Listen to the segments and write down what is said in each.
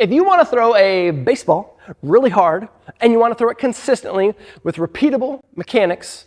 If you want to throw a baseball really hard and you want to throw it consistently with repeatable mechanics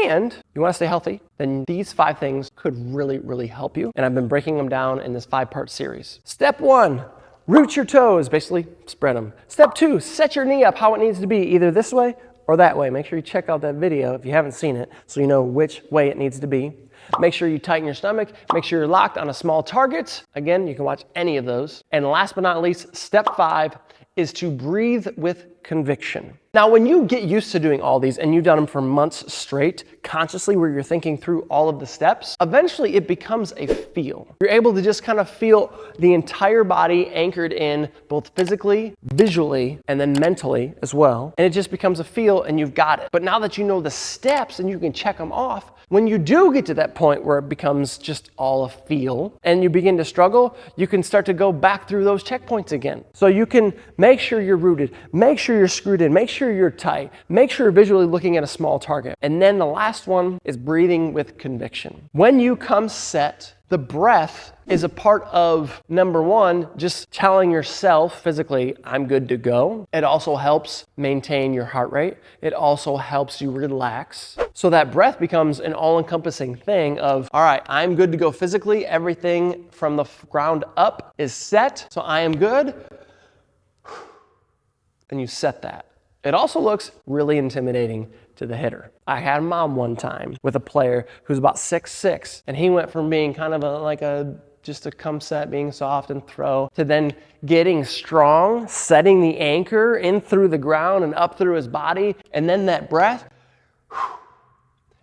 and you want to stay healthy, then these 5 things could really help you. And I've been breaking them down in this 5-part series. Step 1, root your toes, basically spread them. Step 2, set your knee up how it needs to be, either this way or that way. Make sure you check out that video if you haven't seen it so you know which way it needs to be. Make sure you tighten your stomach. Make sure you're locked on a small target. Again, you can watch any of those. And last but not least, step 5 is to breathe with conviction. Now, when you get used to doing all these and you've done them for months straight, consciously where you're thinking through all of the steps, eventually it becomes a feel. You're able to just kind of feel the entire body anchored in both physically, visually, and then mentally as well. And it just becomes a feel and you've got it. But now that you know the steps and you can check them off, when you do get to that point where it becomes just all a feel and you begin to struggle, you can start to go back through those checkpoints again. So you can make sure you're rooted, make sure you're screwed in, make sure you're tight, make sure you're visually looking at a small target. And then the last one is breathing with conviction. When you come set, the breath is a part of, number 1, just telling yourself physically, I'm good to go. It also helps maintain your heart rate. It also helps you relax. So that breath becomes an all-encompassing thing of, all right, I'm good to go physically. Everything from the ground up is set, so I am good. And you set that. It also looks really intimidating to the hitter. I had a mom one time with a player who's about 6'6", and he went from being kind of just a come set, being soft and throw, to then getting strong, setting the anchor in through the ground and up through his body, and then that breath.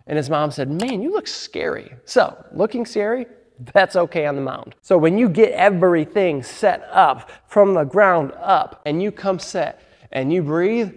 And his mom said, man, you look scary. So, looking scary, that's okay on the mound. So when you get everything set up from the ground up, and you come set, and you breathe,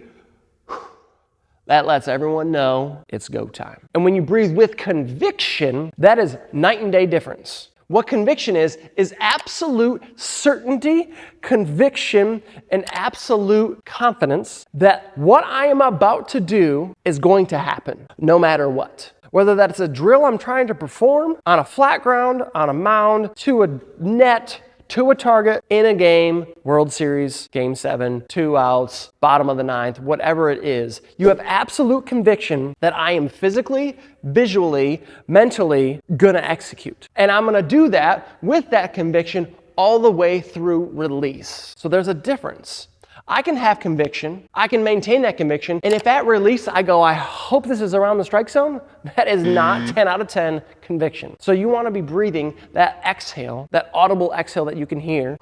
that lets everyone know it's go time. And when you breathe with conviction, that is night and day difference. What conviction is absolute certainty, conviction, and absolute confidence that what I am about to do is going to happen, no matter what. Whether that's a drill I'm trying to perform on a flat ground, on a mound, to a net, to a target, in a game, World Series, Game 7, 2 outs, bottom of the 9th, whatever it is, you have absolute conviction that I am physically, visually, mentally gonna execute. And I'm gonna do that with that conviction all the way through release. So there's a difference. I can have conviction, I can maintain that conviction, and if at release I go, I hope this is around the strike zone, that is not 10 out of 10 conviction. So you want to be breathing that exhale, that audible exhale that you can hear,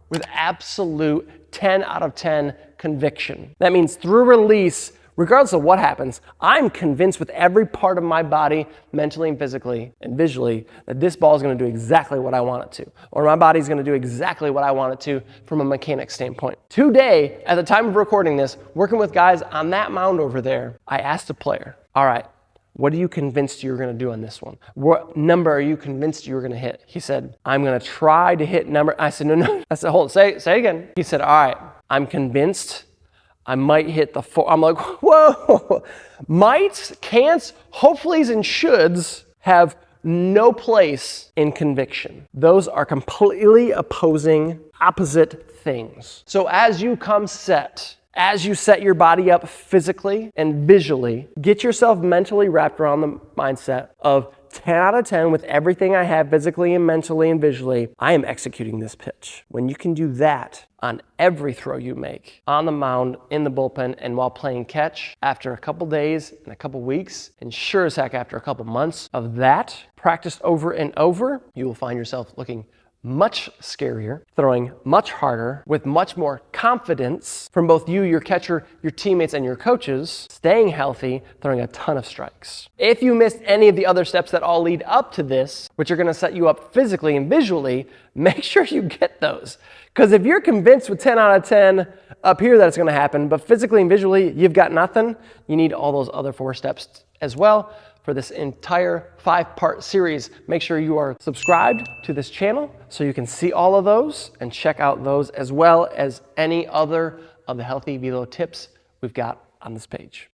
with absolute 10 out of 10 conviction. That means through release, regardless of what happens, I'm convinced with every part of my body, mentally and physically and visually, that this ball is going to do exactly what I want it to, or my body's going to do exactly what I want it to from a mechanics standpoint. Today, at the time of recording this, working with guys on that mound over there, I asked a player, all right, what are you convinced you're going to do on this one? What number are you convinced you're going to hit? He said, I'm going to try to hit number. I said, no. I said, hold on, say it again. He said, all right, I'm convinced I might hit the 4. I'm like, whoa. Mights, can'ts, hopefullys, and shoulds have no place in conviction. Those are completely opposite things. So as you come set, as you set your body up physically and visually, get yourself mentally wrapped around the mindset of 10 out of 10 with everything I have physically and mentally and visually, I am executing this pitch. When you can do that on every throw you make, on the mound, in the bullpen, and while playing catch, after a couple days and a couple weeks, and sure as heck after a couple months of that, practiced over and over, you will find yourself looking much scarier, throwing much harder, with much more confidence from both you, your catcher, your teammates, and your coaches, staying healthy, throwing a ton of strikes. If you missed any of the other steps that all lead up to this, which are gonna set you up physically and visually, make sure you get those. Because if you're convinced with 10 out of 10 up here that it's gonna happen, but physically and visually you've got nothing, you need all those other 4 steps as well. For this entire 5-part series, make sure you are subscribed to this channel so you can see all of those and check out those as well as any other of the Healthy Velo tips we've got on this page.